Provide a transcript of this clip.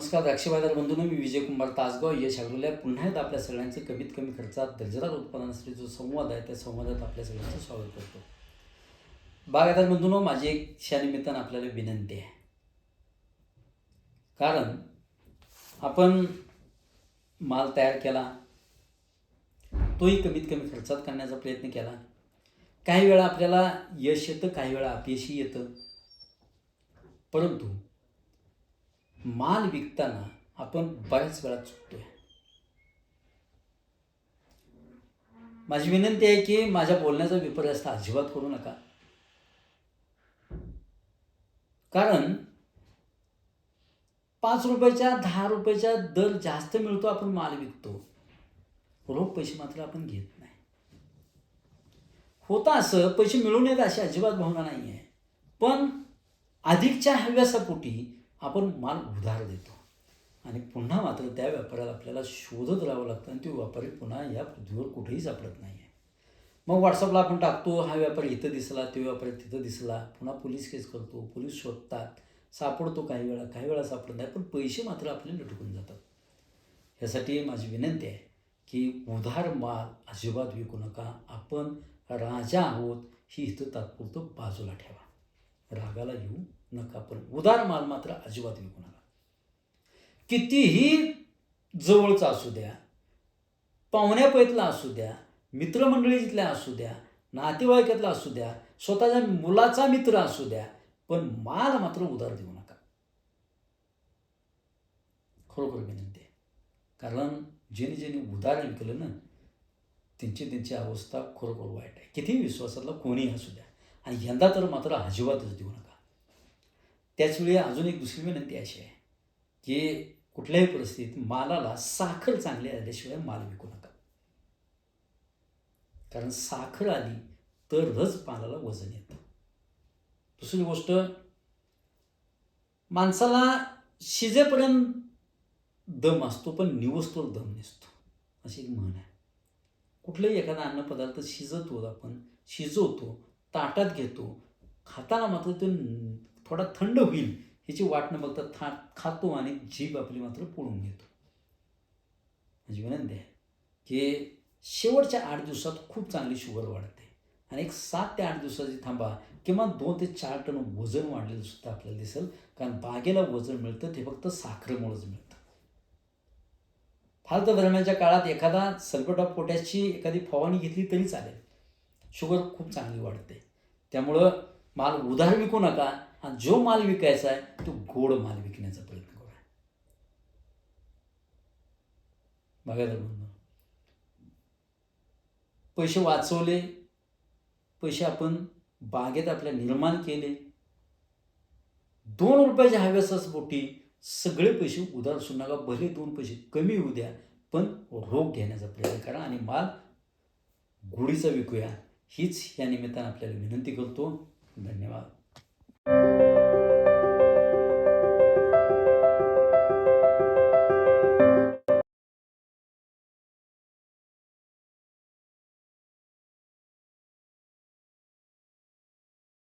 नमस्कार द्राक्ष बाजार बंधूंनो, मी विजय कुमार तासगाव यश ॲग्रोलॅब पुन्हा एकदा आपल्या सगळ्यांचे कमीत कमी खर्चात दर्जेदार उत्पादनासाठी जो संवाद आहे त्या संवादात आपल्या सगळ्यांचं स्वागत करतो. बागायतदार बंधूंनो, माझी एक निमित्तानं आपल्याला विनंती आहे. कारण आपण माल तयार केला, तोही कमीत कमी खर्चात करण्याचा प्रयत्न केला. काही वेळा आपल्याला यश येतं, काही वेळा अपयशही येतं. परंतु माल विकताना आपण बऱ्याच वेळा चुकतोय. माझी विनंती आहे की माझ्या बोलण्याचा विपर्यास अजिबात करू नका. कारण 5 रुपयाच्या 10 रुपयाच्या दर जास्त मिळतो, आपण माल विकतो, रोख पैसे मात्र आपण घेत नाही. होतं असं, पैसे मिळून येत अशी अजिबात भावना नाही आहे. पण अधिकच्या हव्यासापोटी आपण माल उधार देतो आणि पुन्हा मात्र त्या व्यापाऱ्याला आपल्याला शोधत राहावं लागतं आणि तो व्यापारी पुन्हा या पृथ्वीवर कुठेही सापडत नाही आहे. मग व्हॉट्सअपला आपण टाकतो, हा व्यापारी इथं दिसला, तो व्यापारी तिथं दिसला, पुन्हा पोलीस केस करतो, पोलीस शोधतात, सापडतो काही वेळा सापडत नाही, पण पैसे मात्र आपले लटकून जातात. ह्यासाठी माझी विनंती आहे की उधार माल अजिबात विकू नका. आपण राजा आहोत ही इथं तात्पुरतं बाजूला ठेवा, रागाला येऊ नका, पण उधार माल मात्र अजिबात विकू नका. कितीही जवळचा असू द्या, पाहुण्यापैतला असू द्या, मित्रमंडळीतल्या असू द्या, नातेवाईकातला असू द्या, स्वतःच्या मुलाचा मित्र असू द्या, पण माल मात्र उधार देऊ नका. खरोखर विनंती आहे. कारण ज्याने उधार विकलं ना, त्यांची अवस्था खरोखर वाईट आहे. कितीही विश्वासातला कोणीही असू द्या, आणि यंदा तर मात्र अजिबातच देऊ नका. त्याचवेळी अजून एक दुसरी विनंती अशी आहे की कुठल्याही परिस्थितीत मालाला साखर चांगली आल्याशिवाय माल विकू नका. कारण साखर आली तरच मालाला वजन येतं. दुसरी गोष्ट, माणसाला शिजेपर्यंत दम असतो, पण निवस्तोवर दम नसतो, अशी एक म्हण आहे. कुठलाही एखादा अन्नपदार्थ शिजवतो, ताटात घेतो, खाताना मात्र तो थोडा थंड होईल ह्याची वाट न बघता खातो आणि जीभ आपली मात्र पोळून घेतो. माझी विनंती आहे की शेवटच्या 8 दिवसात खूप चांगली शुगर वाढते आणि एक 7 ते 8 दिवसाची थांबा, किंवा 2 ते 4 टन वजन वाढलेलं सुद्धा आपल्याला दिसेल. कारण बागेला वजन मिळतं ते फक्त साखरेमुळेच मिळतं. फार तर दरम्यानच्या काळात एखादा सल्फेट ऑफ पोटॅशची एखादी फवारणी घेतली तरी चालेल, शुगर खूप चांगली वाढते. त्यामुळं माल उधार विकू नका, आणि जो माल विकायचा आहे तो गोड माल विकण्याचा प्रयत्न करा. बघायला म्हणून पैसे वाचवले, पैसे आपण बागेत आपल्या निर्माण केले, 2 रुपयाच्या हव्यासापोटी सगळे पैसे उधार सुरू नका. भले 2 पैसे कमी होऊ द्या, पण रोख घेण्याचा प्रयत्न करा आणि माल गोडीचा विकूया, हीच या निमित्तानं आपल्याला विनंती करतो. धन्यवाद.